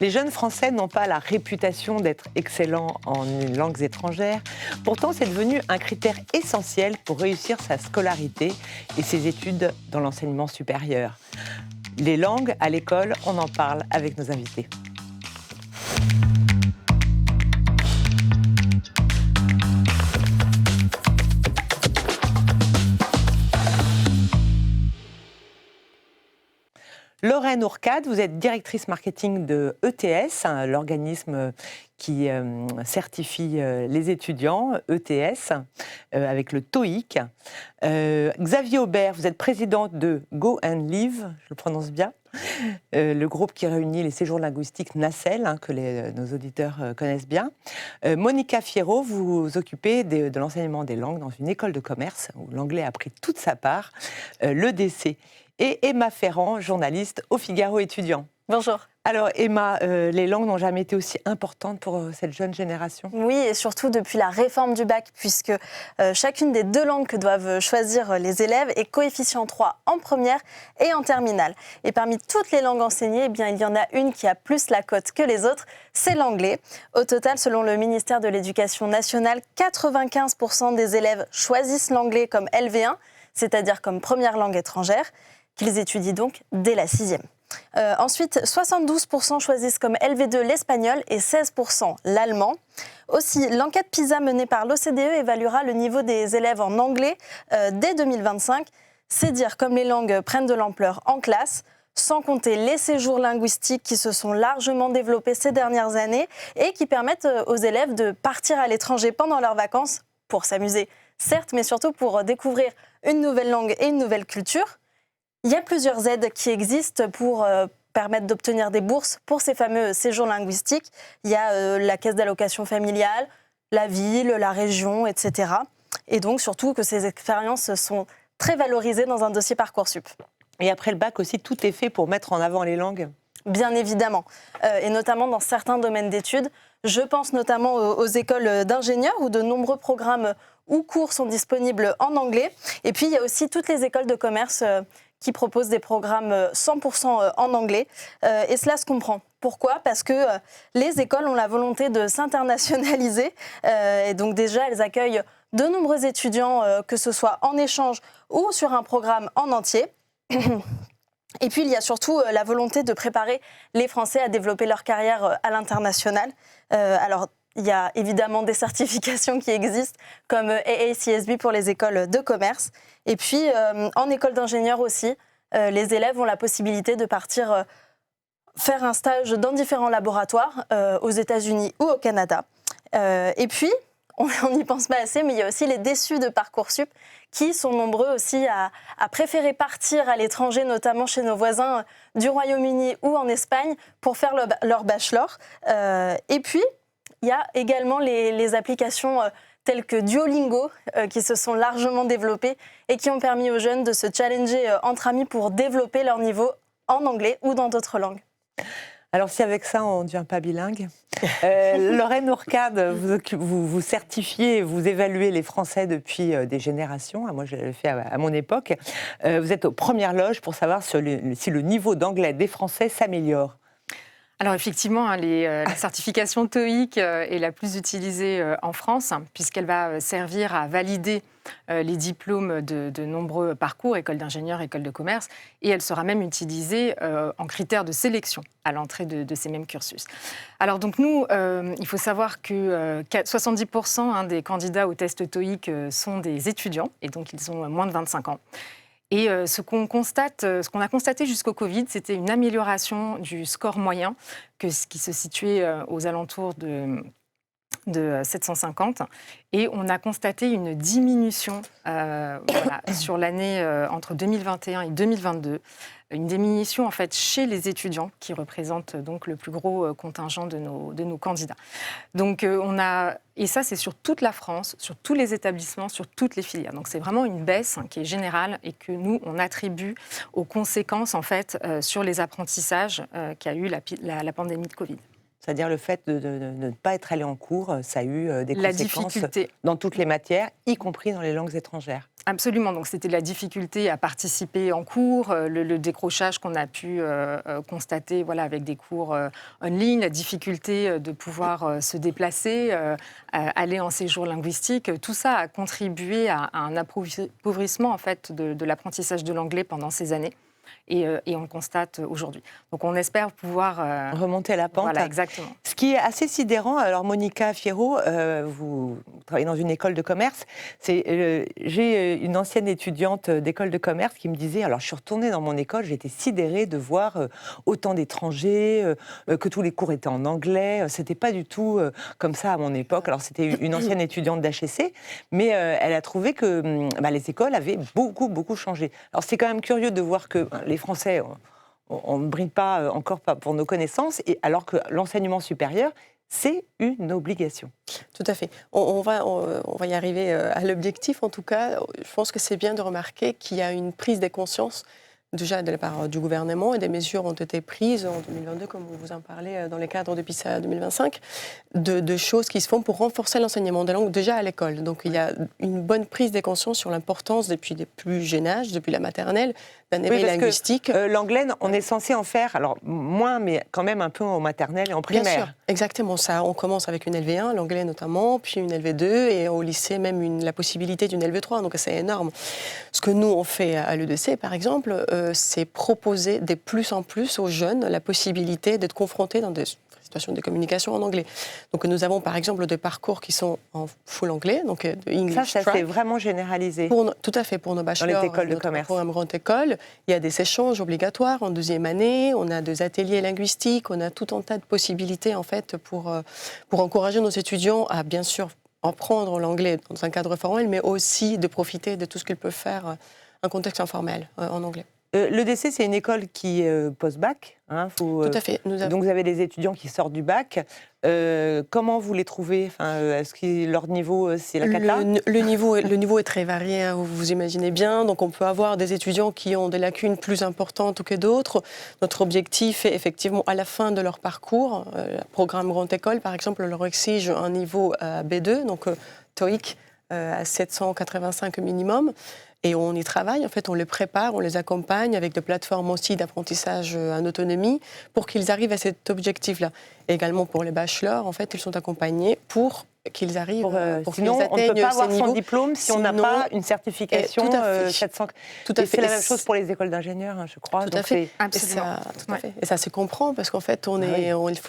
Les jeunes Français n'ont pas la réputation d'être excellents en langues étrangères. Pourtant, c'est devenu un critère essentiel pour réussir sa scolarité et ses études dans l'enseignement supérieur. Les langues à l'école, on en parle avec nos invités. Lorraine Ourcade, vous êtes directrice marketing de ETS, l'organisme qui certifie les étudiants, ETS, avec le TOEIC. Xavier Aubert, vous êtes président de Go and Live, je le prononce bien, le groupe qui réunit les séjours linguistiques Nacelle, que nos auditeurs connaissent bien. Monica Fierro, vous vous occupez de l'enseignement des langues dans une école de commerce où l'anglais a pris toute sa part, l'EDC. Et Emma Ferrand, journaliste au Figaro étudiant. Bonjour. Alors Emma, les langues n'ont jamais été aussi importantes pour cette jeune génération ? Oui, et surtout depuis la réforme du bac, puisque chacune des 2 langues que doivent choisir les élèves est coefficient 3 en première et en terminale. Et parmi toutes les langues enseignées, eh bien, il y en a une qui a plus la cote que les autres, c'est l'anglais. Au total, selon le ministère de l'Éducation nationale, 95% des élèves choisissent l'anglais comme LV1, c'est-à-dire comme première langue étrangère, qu'ils étudient donc dès la 6e. Ensuite, 72% choisissent comme LV2 l'espagnol et 16% l'allemand. Aussi, l'enquête PISA menée par l'OCDE évaluera le niveau des élèves en anglais dès 2025. C'est dire comme les langues prennent de l'ampleur en classe, sans compter les séjours linguistiques qui se sont largement développés ces dernières années et qui permettent aux élèves de partir à l'étranger pendant leurs vacances pour s'amuser, certes, mais surtout pour découvrir une nouvelle langue et une nouvelle culture. Il y a plusieurs aides qui existent pour permettre d'obtenir des bourses pour ces fameux séjours linguistiques. Il y a la caisse d'allocation familiale, la ville, la région, etc. Et donc surtout que ces expériences sont très valorisées dans un dossier Parcoursup. Et après le bac aussi, tout est fait pour mettre en avant les langues ? Bien évidemment, et notamment dans certains domaines d'études. Je pense notamment aux écoles d'ingénieurs où de nombreux programmes ou cours sont disponibles en anglais. Et puis il y a aussi toutes les écoles de commerce qui proposent des programmes 100% en anglais. Et cela se comprend. Pourquoi ? Parce que les écoles ont la volonté de s'internationaliser. Et donc déjà, elles accueillent de nombreux étudiants, que ce soit en échange ou sur un programme en entier. Et puis, il y a surtout la volonté de préparer les Français à développer leur carrière à l'international. Alors, il y a évidemment des certifications qui existent, comme AACSB pour les écoles de commerce. Et puis, en école d'ingénieur aussi, les élèves ont la possibilité de partir faire un stage dans différents laboratoires, aux États-Unis ou au Canada. Et puis, on n'y pense pas assez, mais il y a aussi les déçus de Parcoursup qui sont nombreux aussi à préférer partir à l'étranger, notamment chez nos voisins du Royaume-Uni ou en Espagne, pour faire leur bachelor. Et puis, il y a également les applications telles que Duolingo qui se sont largement développées et qui ont permis aux jeunes de se challenger entre amis pour développer leur niveau en anglais ou dans d'autres langues. Alors si avec ça on ne devient pas bilingue, Lorraine Ourcade, vous certifiez, vous évaluez les Français depuis des générations. Moi je l'ai fait à mon époque. Vous êtes aux premières loges pour savoir si le niveau d'anglais des Français s'améliore. Alors effectivement, la certification TOEIC est la plus utilisée en France, puisqu'elle va servir à valider les diplômes de nombreux parcours, école d'ingénieur, école de commerce, et elle sera même utilisée en critère de sélection à l'entrée de ces mêmes cursus. Alors donc nous, il faut savoir que 70% des candidats au test TOEIC sont des étudiants, et donc ils ont moins de 25 ans. Et ce qu'on a constaté jusqu'au Covid, c'était une amélioration du score moyen, qui se situait aux alentours de 750. Et on a constaté une diminution sur l'année entre 2021 et 2022. Une diminution en fait chez les étudiants qui représentent donc le plus gros contingent de nos candidats. Donc et ça c'est sur toute la France, sur tous les établissements, sur toutes les filières. Donc c'est vraiment une baisse qui est générale et que nous on attribue aux conséquences en fait sur les apprentissages qu'a eu la pandémie de Covid. C'est-à-dire le fait de ne pas être allé en cours, ça a eu des conséquences difficulté dans toutes les matières, y compris dans les langues étrangères. Absolument. Donc, c'était la difficulté à participer en cours, le décrochage qu'on a pu constater avec des cours en ligne, la difficulté de pouvoir se déplacer, aller en séjour linguistique. Tout ça a contribué à un appauvrissement en fait, de l'apprentissage de l'anglais pendant ces années. Et on le constate aujourd'hui. Donc on espère pouvoir remonter la pente. Voilà, exactement. Ce qui est assez sidérant, alors Monica Fierro, vous travaillez dans une école de commerce, j'ai une ancienne étudiante d'école de commerce qui me disait, alors je suis retournée dans mon école, j'étais sidérée de voir autant d'étrangers, que tous les cours étaient en anglais, c'était pas du tout comme ça à mon époque. Alors c'était une ancienne étudiante d'HEC, mais elle a trouvé que les écoles avaient beaucoup changé. Alors c'est quand même curieux de voir que les Français, on ne brille pas encore pour nos connaissances, alors que l'enseignement supérieur, c'est une obligation. Tout à fait. On va y arriver à l'objectif. En tout cas, je pense que c'est bien de remarquer qu'il y a une prise de conscience déjà de la part du gouvernement, et des mesures ont été prises en 2022, comme vous en parlez, dans le cadre de PISA 2025, de choses qui se font pour renforcer l'enseignement des langues déjà à l'école. Donc il y a une bonne prise de conscience sur l'importance depuis les plus jeunes âges, depuis la maternelle, d'un éveil linguistique. L'anglais, on est censé en faire, alors moins, mais quand même un peu au maternel et en primaire. Bien sûr, exactement ça. On commence avec une LV1, l'anglais notamment, puis une LV2, et au lycée même la possibilité d'une LV3, donc c'est énorme. Ce que nous on fait à l'EDC, par exemple, c'est proposer de plus en plus aux jeunes la possibilité d'être confrontés dans des situations de communication en anglais. Donc nous avons par exemple des parcours qui sont en full anglais, donc de English ça track. c'est vraiment généralisé. Tout à fait, pour nos bachelors. Dans les écoles de commerce. Programme Grande École, il y a des échanges obligatoires en deuxième année, on a des ateliers linguistiques, on a tout un tas de possibilités en fait pour encourager nos étudiants à bien sûr apprendre l'anglais dans un cadre formel, mais aussi de profiter de tout ce qu'ils peuvent faire en contexte informel en anglais. L'EDC, c'est une école qui post-bac. Tout à fait. Donc vous avez des étudiants qui sortent du bac. Comment vous les trouvez ? Est-ce que leur niveau, c'est la cata ? Le niveau est très varié, vous imaginez bien. Donc on peut avoir des étudiants qui ont des lacunes plus importantes que d'autres. Notre objectif est effectivement à la fin de leur parcours. Le programme Grande École, par exemple, leur exige un niveau B2, donc TOEIC à 785 minimum. Et on y travaille, en fait, on les prépare, on les accompagne avec des plateformes aussi d'apprentissage en autonomie pour qu'ils arrivent à cet objectif-là. Et également pour les bachelors, en fait, ils sont accompagnés pour qu'ils arrivent, pour sinon, qu'ils atteignent on ne peut pas avoir niveaux. son diplôme si on n'a pas une certification 700. Tout à fait. C'est la même chose pour les écoles d'ingénieurs, je crois. Tout à fait. Absolument. Et ça se comprend parce qu'en fait,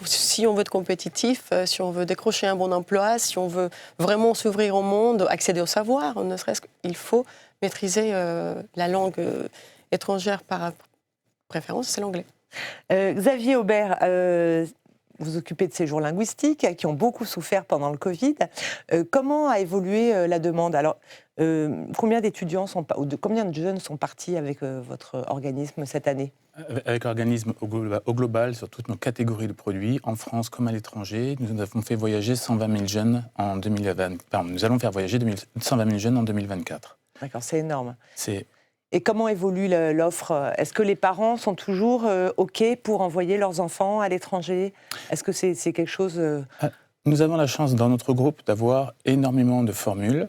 si on veut être compétitif, si on veut décrocher un bon emploi, si on veut vraiment s'ouvrir au monde, accéder au savoir, ne serait-ce qu'il faut maîtriser la langue étrangère par préférence, c'est l'anglais. Xavier Aubert, vous occupez de séjours linguistiques qui ont beaucoup souffert pendant le Covid. Comment a évolué la demande ? Alors, combien de jeunes sont partis avec votre organisme cette année ? Avec l'organisme au global, sur toutes nos catégories de produits, en France comme à l'étranger, nous avons fait voyager 120 000 jeunes en 2020. Nous allons faire voyager 120 000 jeunes en 2024. D'accord, c'est énorme. Et comment évolue l'offre ? Est-ce que les parents sont toujours OK pour envoyer leurs enfants à l'étranger ? Est-ce que c'est quelque chose... Nous avons la chance dans notre groupe d'avoir énormément de formules,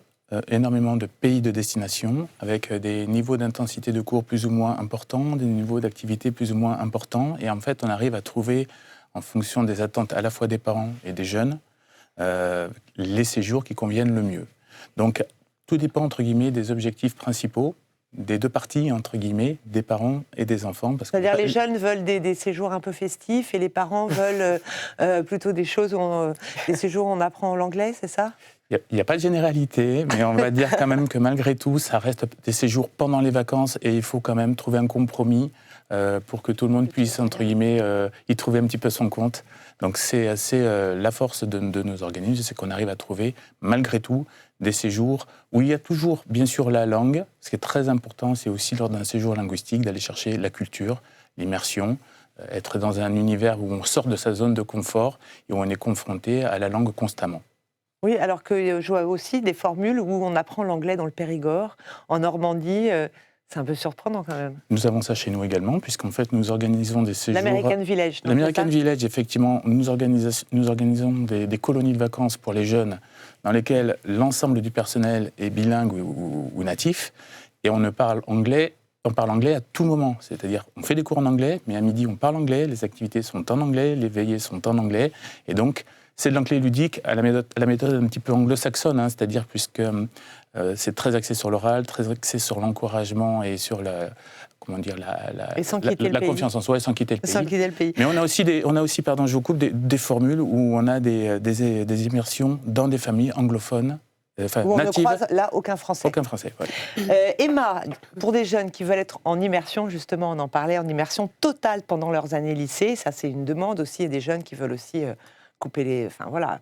énormément de pays de destination, avec des niveaux d'intensité de cours plus ou moins importants, des niveaux d'activité plus ou moins importants. Et en fait, on arrive à trouver, en fonction des attentes à la fois des parents et des jeunes, les séjours qui conviennent le mieux. Donc, tout dépend, entre guillemets, des objectifs principaux des deux parties, entre guillemets, des parents et des enfants. C'est-à-dire les jeunes veulent des séjours un peu festifs et les parents veulent plutôt des choses, des séjours où on apprend l'anglais, c'est ça ? Il n'y a pas de généralité, mais on va dire quand même que malgré tout, ça reste des séjours pendant les vacances et il faut quand même trouver un compromis pour que tout le monde puisse, entre guillemets, y trouver un petit peu son compte. Donc c'est assez la force de nos organismes, c'est qu'on arrive à trouver, malgré tout, des séjours où il y a toujours, bien sûr, la langue. Ce qui est très important, c'est aussi lors d'un séjour linguistique d'aller chercher la culture, l'immersion, être dans un univers où on sort de sa zone de confort et où on est confronté à la langue constamment. Oui, alors que je vois aussi des formules où on apprend l'anglais dans le Périgord, en Normandie. C'est un peu surprenant quand même. Nous avons ça chez nous également, puisqu'en fait, nous organisons des séjours... L'American Village. L'American Village, effectivement, nous organisons des colonies de vacances pour les jeunes dans lesquelles l'ensemble du personnel est bilingue ou natif, et on parle anglais à tout moment. C'est-à-dire, on fait des cours en anglais, mais à midi, on parle anglais, les activités sont en anglais, les veillées sont en anglais, et donc, c'est de l'anglais ludique à la méthode un petit peu anglo-saxonne, hein, c'est-à-dire puisque c'est très axé sur l'oral, très axé sur l'encouragement et sur la confiance en soi et sans quitter le pays. Sans quitter le pays. Mais on a aussi, pardon, je vous coupe, des formules où on a des immersions dans des familles anglophones. Où on natives. ne croise là aucun Français. Aucun Français, voilà. Emma, pour des jeunes qui veulent être en immersion, justement, on en parlait, en immersion totale pendant leurs années lycée, ça c'est une demande aussi, et des jeunes qui veulent aussi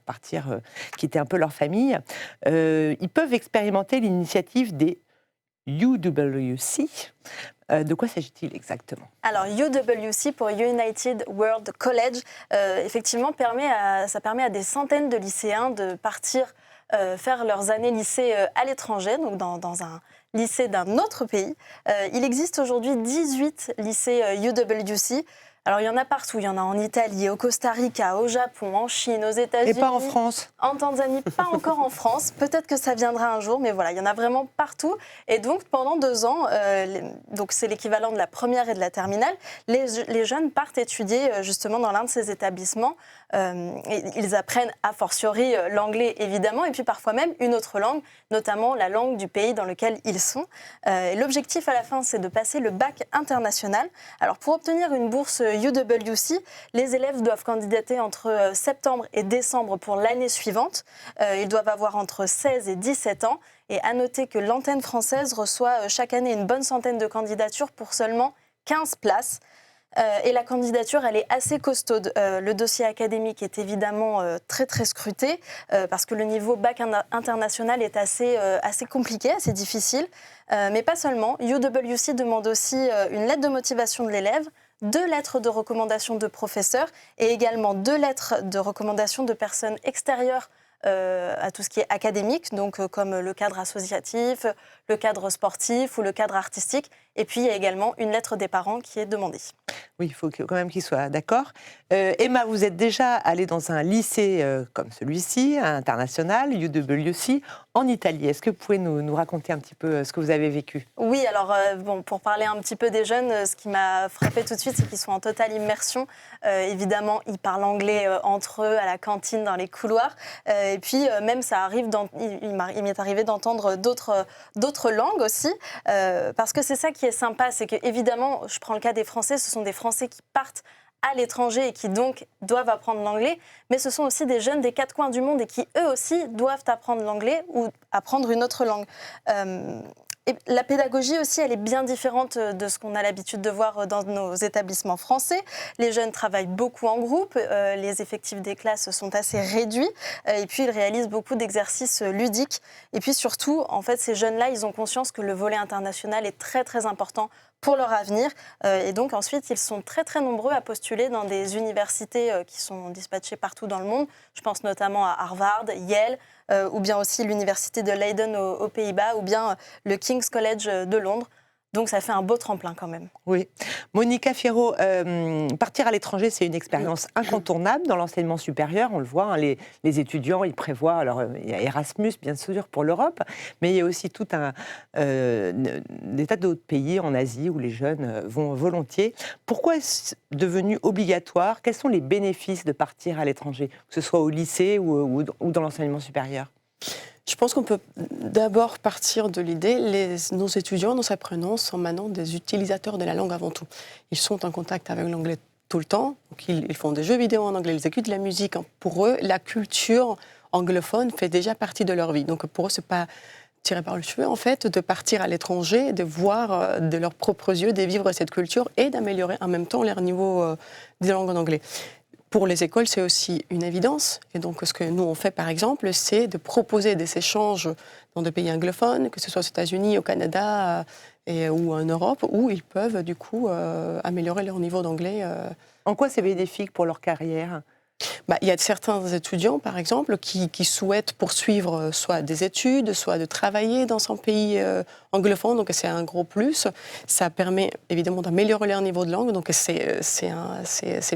partir, quitter un peu leur famille, ils peuvent expérimenter l'initiative des UWC. De quoi s'agit-il exactement ? Alors, UWC pour United World College, effectivement, ça permet à des centaines de lycéens de partir faire leurs années lycée à l'étranger, donc dans un lycée d'un autre pays. Il existe aujourd'hui 18 lycées UWC. Alors, il y en a partout. Il y en a en Italie, au Costa Rica, au Japon, en Chine, aux États-Unis. Et pas en France ? En Tanzanie, pas encore en France. Peut-être que ça viendra un jour, mais voilà, il y en a vraiment partout. Et donc, pendant 2 ans, donc c'est l'équivalent de la première et de la terminale, les jeunes partent étudier justement dans l'un de ces établissements. Et ils apprennent a fortiori l'anglais, évidemment, et puis parfois même une autre langue, notamment la langue du pays dans lequel ils sont. Et l'objectif à la fin, c'est de passer le bac international. Alors, pour obtenir une bourse UWC, les élèves doivent candidater entre septembre et décembre pour l'année suivante. Ils doivent avoir entre 16 et 17 ans. Et à noter que l'antenne française reçoit chaque année une bonne centaine de candidatures pour seulement 15 places. Et la candidature, elle est assez costaude. Le dossier académique est évidemment très très scruté parce que le niveau bac international est assez compliqué, assez difficile. Mais pas seulement. UWC demande aussi une lettre de motivation de l'élève, 2 lettres de recommandation de professeurs et également 2 lettres de recommandation de personnes extérieures à tout ce qui est académique, donc comme le cadre associatif, le cadre sportif ou le cadre artistique. Et puis, il y a également une lettre des parents qui est demandée. Oui, il faut quand même qu'ils soient d'accord. Emma, vous êtes déjà allée dans un lycée comme celui-ci, international, UWC, en Italie. Est-ce que vous pouvez nous raconter un petit peu ce que vous avez vécu ? Oui, alors pour parler un petit peu des jeunes, ce qui m'a frappé tout de suite, c'est qu'ils sont en totale immersion. Évidemment, ils parlent anglais entre eux, à la cantine, dans les couloirs. Et puis, même, il m'est arrivé d'entendre d'autres langues aussi. Parce que c'est ça qui est sympa, c'est qu'évidemment, je prends le cas des Français, ce sont des Français qui partent à l'étranger et qui donc doivent apprendre l'anglais, mais ce sont aussi des jeunes des 4 coins du monde et qui eux aussi doivent apprendre l'anglais ou apprendre une autre langue. Et la pédagogie aussi, elle est bien différente de ce qu'on a l'habitude de voir dans nos établissements français. Les jeunes travaillent beaucoup en groupe, les effectifs des classes sont assez réduits, et puis ils réalisent beaucoup d'exercices ludiques. Et puis surtout, en fait, ces jeunes-là, ils ont conscience que le volet international est très très important pour leur avenir. Et donc ensuite, ils sont très très nombreux à postuler dans des universités qui sont dispatchées partout dans le monde. Je pense notamment à Harvard, Yale, ou bien aussi l'université de Leiden aux Pays-Bas, ou bien le King's College de Londres. Donc ça fait un beau tremplin quand même. Oui. Monica Fierro, partir à l'étranger, c'est une expérience incontournable dans l'enseignement supérieur. On le voit, hein, les étudiants, ils prévoient, alors il y a Erasmus bien sûr pour l'Europe, mais il y a aussi tout des tas d'autres pays en Asie où les jeunes vont volontiers. Pourquoi est-ce devenu obligatoire ? Quels sont les bénéfices de partir à l'étranger, que ce soit au lycée ou dans l'enseignement supérieur ? Je pense qu'on peut d'abord partir de l'idée, nos étudiants, nos apprenants sont maintenant des utilisateurs de la langue avant tout. Ils sont en contact avec l'anglais tout le temps, donc ils font des jeux vidéo en anglais, ils écoutent de la musique. Pour eux, la culture anglophone fait déjà partie de leur vie. Donc pour eux, c'est pas tiré par le cheveu, en fait, de partir à l'étranger, de voir de leurs propres yeux, de vivre cette culture et d'améliorer en même temps leur niveau de langue en anglais. Pour les écoles, c'est aussi une évidence. Et donc, ce que nous, on fait, par exemple, c'est de proposer des échanges dans des pays anglophones, que ce soit aux États-Unis, au Canada ou en Europe, où ils peuvent, du coup, améliorer leur niveau d'anglais. En quoi c'est bénéfique pour leur carrière ? Il y a certains étudiants, par exemple, qui souhaitent poursuivre soit des études, soit de travailler dans son pays anglophone. Donc, c'est un gros plus. Ça permet évidemment d'améliorer leur niveau de langue. Donc, c'est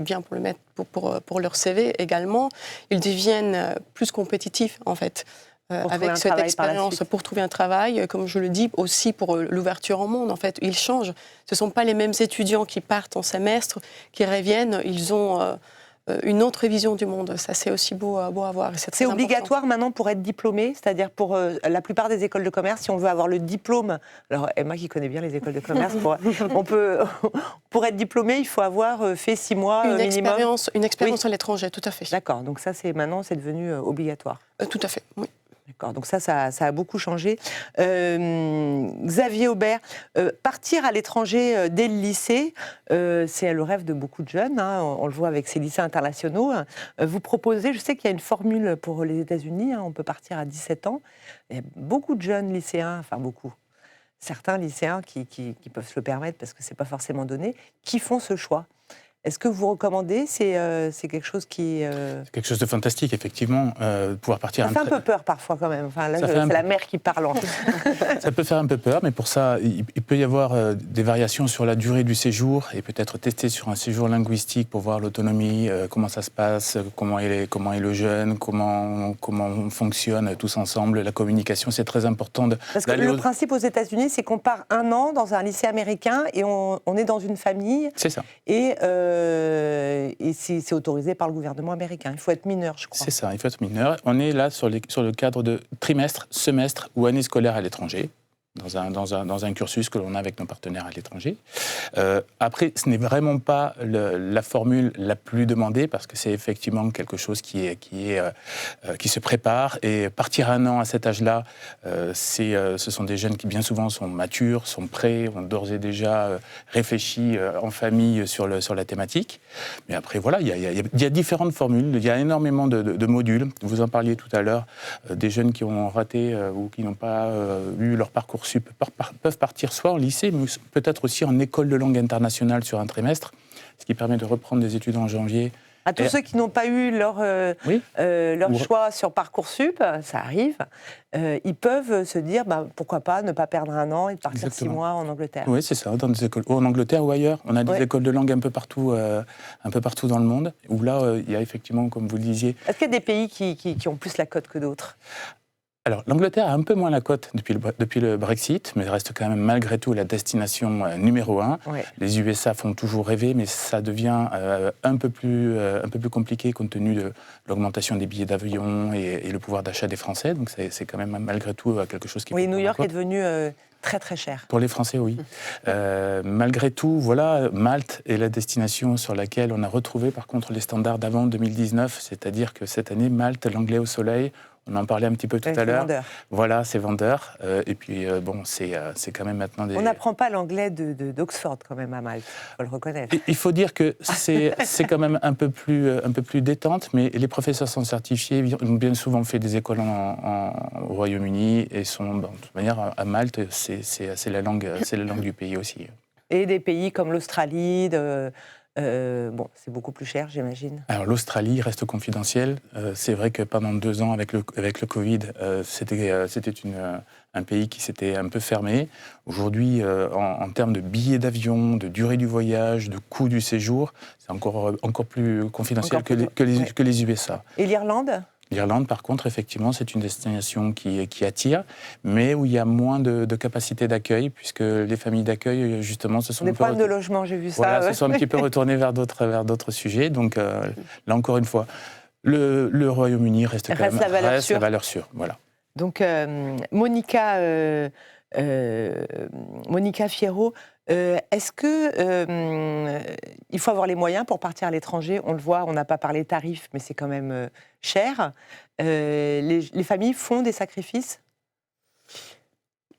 bien pour le mettre pour leur CV également. Ils deviennent plus compétitifs, en fait. Avec cette expérience pour trouver un travail, comme je le dis, aussi pour l'ouverture au monde. En fait, ils changent. Ce ne sont pas les mêmes étudiants qui partent en semestre, qui reviennent. Ils ont une autre vision du monde. Ça, c'est aussi beau à voir. C'est obligatoire maintenant pour être diplômé, c'est-à-dire pour la plupart des écoles de commerce, si on veut avoir le diplôme. Alors, Emma qui connaît bien les écoles de commerce, pour être diplômé, il faut avoir fait 6 mois minimum. Une expérience à l'étranger, tout à fait. D'accord, donc ça, maintenant, c'est devenu obligatoire. Tout à fait, oui. D'accord, donc ça a beaucoup changé. Xavier Aubert, partir à l'étranger dès le lycée, c'est le rêve de beaucoup de jeunes, hein, on le voit avec ces lycées internationaux. Vous proposez, je sais qu'il y a une formule pour les États-Unis, hein, on peut partir à 17 ans. Il y a beaucoup de jeunes lycéens, enfin beaucoup, certains lycéens qui peuvent se le permettre parce que ce n'est pas forcément donné, qui font ce choix. Est-ce que vous recommandez ? C'est quelque chose qui... C'est quelque chose de fantastique, effectivement, pouvoir partir... Ça fait un peu peur parfois quand même. Enfin, là, c'est la mère qui parle. Ça peut faire un peu peur, mais pour ça, il peut y avoir des variations sur la durée du séjour et peut-être tester sur un séjour linguistique pour voir l'autonomie, comment ça se passe, comment est le jeune, comment on fonctionne tous ensemble. La communication, c'est très important. Parce que le principe aux États-Unis, c'est qu'on part 1 an dans un lycée américain et on est dans une famille. C'est ça. Et c'est autorisé par le gouvernement américain. Il faut être mineur, je crois. C'est ça, il faut être mineur. On est là sur le cadre de trimestre, semestre ou année scolaire à l'étranger, dans un cursus que l'on a avec nos partenaires à l'étranger. Après, ce n'est vraiment pas la formule la plus demandée, parce que c'est effectivement quelque chose qui se prépare. Et partir 1 an à cet âge-là, ce sont des jeunes qui bien souvent sont matures, sont prêts, ont d'ores et déjà réfléchi en famille sur la thématique. Mais après, voilà, il y a différentes formules, il y a énormément de modules. Vous en parliez tout à l'heure, des jeunes qui ont raté ou qui n'ont pas eu leur parcours peuvent partir soit en lycée, mais peut-être aussi en école de langue internationale sur un trimestre, ce qui permet de reprendre des études en janvier. À tous ceux qui n'ont pas eu leur choix sur Parcoursup, ça arrive, ils peuvent se dire pourquoi pas ne pas perdre 1 an et partir Exactement. 6 mois en Angleterre. Oui, c'est ça, dans des écoles, ou en Angleterre ou ailleurs. On a des écoles de langue un peu partout dans le monde, où là, il y a effectivement, comme vous le disiez... Est-ce qu'il y a des pays qui ont plus la cote que d'autres ? Alors, l'Angleterre a un peu moins la cote depuis le Brexit, mais reste quand même malgré tout la destination numéro 1. Ouais. Les USA font toujours rêver, mais ça devient un peu plus compliqué compte tenu de l'augmentation des billets d'avion et le pouvoir d'achat des Français. Donc, c'est quand même malgré tout quelque chose qui... Oui, New York est devenu... très très cher. Pour les Français, oui. Malgré tout, voilà, Malte est la destination sur laquelle on a retrouvé par contre les standards d'avant 2019, c'est-à-dire que cette année, Malte, l'anglais au soleil, on en parlait un petit peu tout à l'heure. Vendeur. Voilà, c'est vendeur. Et puis, c'est quand même maintenant des... On n'apprend pas l'anglais d'Oxford quand même à Malte, il faut le reconnaître. Il faut dire que c'est quand même un peu plus détente, mais les professeurs sont certifiés, ont bien souvent fait des écoles au Royaume-Uni et sont, de toute manière, à Malte, c'est la langue du pays aussi. Et des pays comme l'Australie, c'est beaucoup plus cher, j'imagine. Alors l'Australie reste confidentielle. C'est vrai que pendant 2 ans, avec le Covid, c'était un pays qui s'était un peu fermé. Aujourd'hui, en termes de billets d'avion, de durée du voyage, de coût du séjour, c'est encore plus confidentiel que les USA. Et l'Irlande ? L'Irlande, par contre, effectivement, c'est une destination qui attire, mais où il y a moins de capacité d'accueil, puisque les familles d'accueil, justement, se sont... Des problèmes de logement, j'ai vu ça. Voilà, se sont un petit peu retournées vers d'autres sujets. Donc, là, encore une fois, le Royaume-Uni reste la valeur sûre. Voilà. Donc, Monica Fierro, est-ce que il faut avoir les moyens pour partir à l'étranger ? On le voit, on n'a pas parlé tarifs, mais c'est quand même cher. Les familles font des sacrifices ?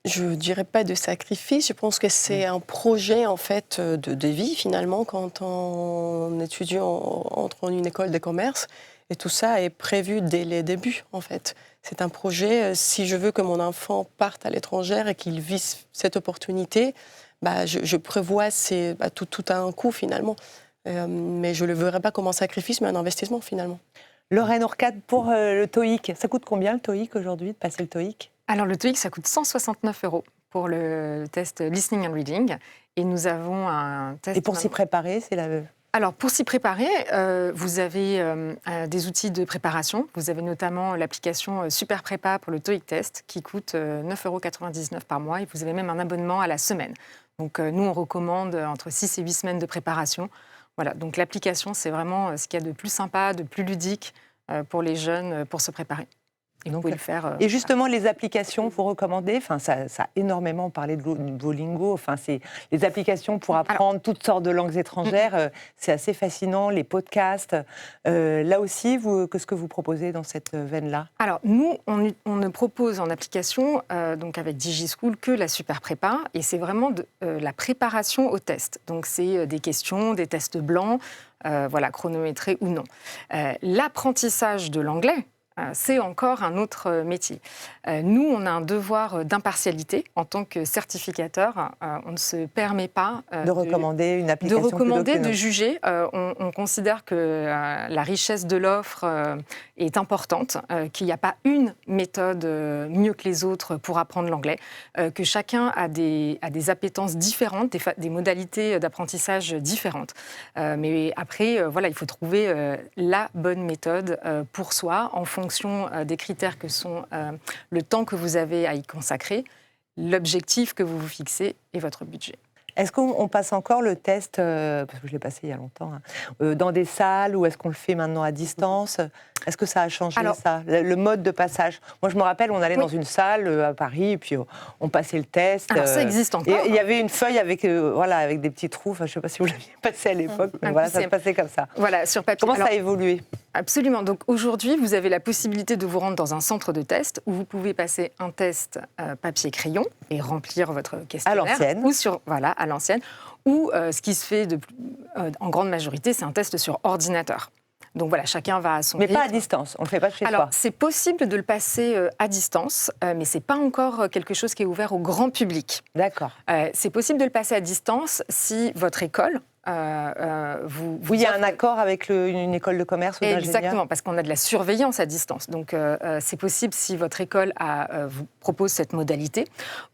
Je ne dirais pas de sacrifice, je pense que c'est un projet en fait de vie finalement quand un étudiant entre en une école de commerce et tout ça est prévu dès les débuts en fait. C'est un projet, si je veux que mon enfant parte à l'étranger et qu'il vise cette opportunité, je prévois tout à un coup finalement. Mais je ne le verrais pas comme un sacrifice, mais un investissement finalement. Lorraine Orcade, pour le TOEIC, ça coûte combien le TOEIC aujourd'hui, de passer le TOEIC? Alors le TOEIC, ça coûte 169 € pour le test Listening and Reading. Et nous avons un test... Et pour s'y préparer, c'est la... Alors, pour s'y préparer, vous avez des outils de préparation. Vous avez notamment l'application Super Prépa pour le TOEIC Test qui coûte 9,99 € par mois et vous avez même un abonnement à la semaine. Donc, nous, on recommande entre 6 et 8 semaines de préparation. Voilà, donc l'application, c'est vraiment ce qu'il y a de plus sympa, de plus ludique pour les jeunes pour se préparer. Et donc, vous pouvez le faire. Et justement, les applications, vous recommandez, enfin, ça a énormément parlé de Duolingo, enfin, c'est les applications pour apprendre toutes sortes de langues étrangères, c'est assez fascinant, les podcasts. Là aussi, qu'est-ce que vous proposez dans cette veine-là? Alors, nous, on ne propose en application, donc avec DigiSchool, que la Super Prépa, et c'est vraiment la préparation au test. Donc, c'est des questions, des tests blancs, voilà, chronométrés ou non. L'apprentissage de l'anglais, c'est encore un autre métier. Nous, on a un devoir d'impartialité en tant que certificateur. On ne se permet pas de recommander une application. De recommander, de juger. On considère que la richesse de l'offre est importante, qu'il n'y a pas une méthode mieux que les autres pour apprendre l'anglais, que chacun a des appétences différentes, des modalités d'apprentissage différentes. Mais après, voilà, il faut trouver la bonne méthode pour soi en fonction des critères que sont le temps que vous avez à y consacrer, l'objectif que vous vous fixez et votre budget. Est-ce qu'on passe encore le test, parce que je l'ai passé il y a longtemps, dans des salles ou est-ce qu'on le fait maintenant à distance? Est-ce que ça a changé, ça, le mode de passage? Moi, je me rappelle, on allait dans une salle à Paris et puis on passait le test. Alors, ça existe encore. Et il y avait une feuille avec des petits trous. Enfin, je ne sais pas si vous l'aviez passé à l'époque, mais voilà, ça se passait comme ça. Voilà, sur papier. Comment ça a évolué? Absolument. Donc aujourd'hui, vous avez la possibilité de vous rendre dans un centre de test où vous pouvez passer un test papier-crayon et remplir votre questionnaire. À l'ancienne. Ou à l'ancienne. Ou ce qui se fait en grande majorité, c'est un test sur ordinateur. Donc voilà, chacun va à son rythme. Mais pas à distance, on ne le fait pas chez soi. Alors, c'est possible de le passer à distance, mais ce n'est pas encore quelque chose qui est ouvert au grand public. D'accord. C'est possible de le passer à distance si votre école... il y a un accord avec une école de commerce ou d'ingénieur. Exactement, parce qu'on a de la surveillance à distance. Donc, c'est possible si votre école vous propose cette modalité,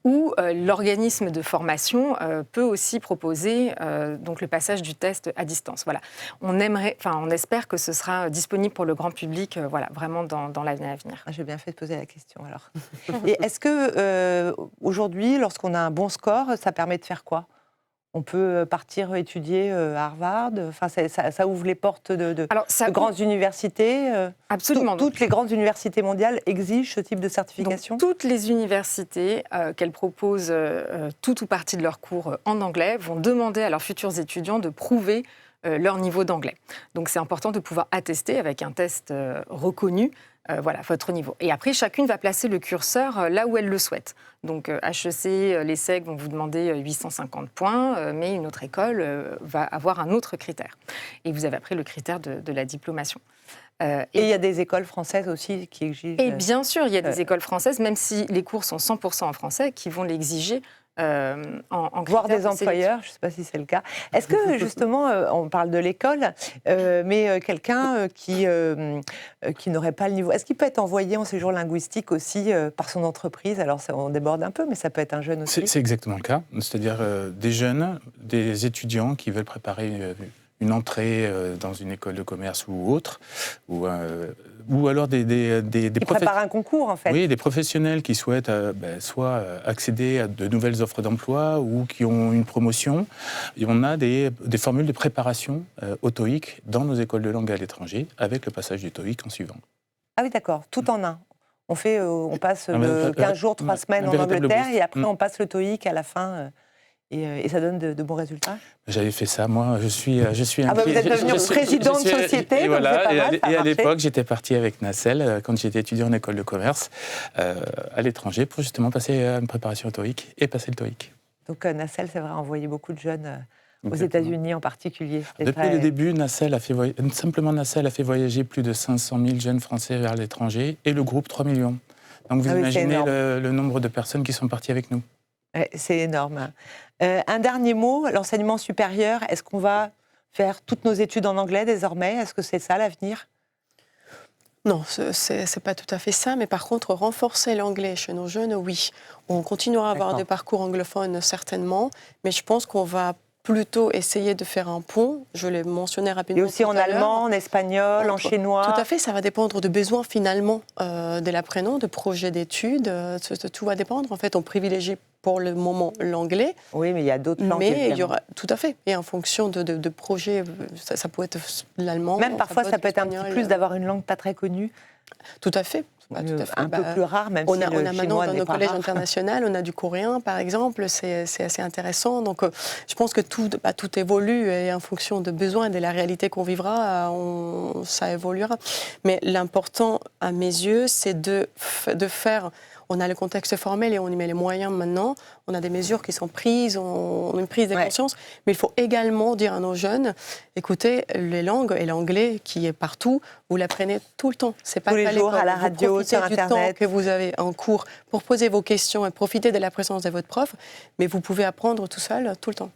ou l'organisme de formation peut aussi proposer donc le passage du test à distance. Voilà. On espère que ce sera disponible pour le grand public, voilà, vraiment dans l'année à venir. J'ai bien fait de poser la question alors. Et est-ce que aujourd'hui, lorsqu'on a un bon score, ça permet de faire quoi? On peut partir étudier à Harvard. Enfin, ça ouvre les portes de grandes universités. Absolument. Toutes les grandes universités mondiales exigent ce type de certification. Donc, toutes les universités qu'elles proposent tout ou partie de leurs cours en anglais vont demander à leurs futurs étudiants de prouver leur niveau d'anglais. Donc, c'est important de pouvoir attester avec un test reconnu voilà, votre niveau. Et après, chacune va placer le curseur là où elle le souhaite. Donc, HEC, l'ESSEC vont vous demander 850 points, mais une autre école va avoir un autre critère. Et vous avez après le critère de la diplomation. Et il y a des écoles françaises aussi qui exigent... Et bien sûr, il y a des écoles françaises, même si les cours sont 100% en français, qui vont l'exiger. Voire des employeurs, je ne sais pas si c'est le cas. Est-ce que justement, on parle de l'école, mais quelqu'un qui n'aurait pas le niveau, est-ce qu'il peut être envoyé en séjour linguistique aussi par son entreprise? Alors on déborde un peu, mais ça peut être un jeune aussi. C'est exactement le cas, c'est-à-dire des jeunes, des étudiants qui veulent préparer une entrée dans une école de commerce ou autre, ou alors des préparent un concours, en fait. Oui, des professionnels qui souhaitent soit accéder à de nouvelles offres d'emploi ou qui ont une promotion. Et on a des formules de préparation au TOEIC dans nos écoles de langue à l'étranger, avec le passage du TOEIC en suivant. Ah oui, d'accord, tout en un. On passe 15 jours, 3 semaines en Angleterre, et après on passe le TOEIC à la fin... Et ça donne de bons résultats? J'avais fait ça, moi. Je suis vous êtes devenu président de société, et voilà. Et à l'époque, j'étais parti avec Nacelle, quand j'étais étudiant en école de commerce, à l'étranger, pour justement passer une préparation au TOEIC et passer le TOEIC. Donc Nacelle, c'est vrai, a envoyé beaucoup de jeunes aux États-Unis en particulier. Depuis le début, Nacelle a fait voyager plus de 500 000 jeunes Français vers l'étranger, et le groupe 3 millions. Donc vous imaginez le nombre de personnes qui sont parties avec nous. C'est énorme. Un dernier mot, l'enseignement supérieur, est-ce qu'on va faire toutes nos études en anglais désormais? Est-ce que c'est ça l'avenir? Non, c'est pas tout à fait ça, mais par contre, renforcer l'anglais chez nos jeunes, oui. On continuera à avoir D'accord. des parcours anglophones, certainement, mais je pense qu'on va plutôt essayer de faire un pont, je l'ai mentionné rapidement. Et aussi en allemand, en espagnol, en chinois? Tout à fait, ça va dépendre de besoins finalement de l'apprenant, de projets d'études, tout va dépendre. En fait, on privilégie pour le moment l'anglais. Oui, mais il y a d'autres langues. Mais il y évidemment. aura, tout à fait, et en fonction de projets, ça peut être l'allemand. Même parfois, ça peut être un petit l'espagnol. plus d'avoir une langue pas très connue, Tout à fait. Tout à fait. un peu plus rare, même On si a le maintenant chinois dans n'est nos pas collèges rare. internationaux, on a du coréen par exemple, c'est assez intéressant. Donc je pense que tout évolue et en fonction des besoins et de la réalité qu'on vivra, ça évoluera. Mais l'important à mes yeux, c'est de faire. On a le contexte formel et on y met les moyens maintenant. On a des mesures qui sont prises, on a une prise de conscience. Mais il faut également dire à nos jeunes, écoutez, les langues et l'anglais qui est partout, vous l'apprenez tout le temps. C'est pas Tous les qu'à jours, l'école. à la Vous radio, profitez sur du Internet. temps que vous avez en cours pour poser vos questions et profiter de la présence de votre prof. Mais vous pouvez apprendre tout seul, tout le temps.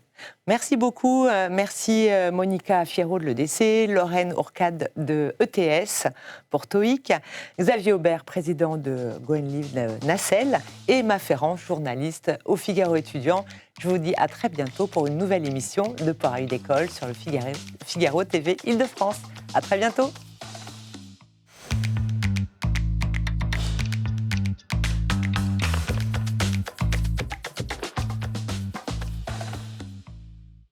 Merci beaucoup. Merci Monica Fierro de l'EDC, Lorraine Ourcade de ETS pour TOEIC, Xavier Aubert, président de Go & Live Nacelle, et Emma Ferrand, journaliste au Figaro étudiant. Je vous dis à très bientôt pour une nouvelle émission de Pareil d'école sur le Figaro TV Île-de-France. À très bientôt.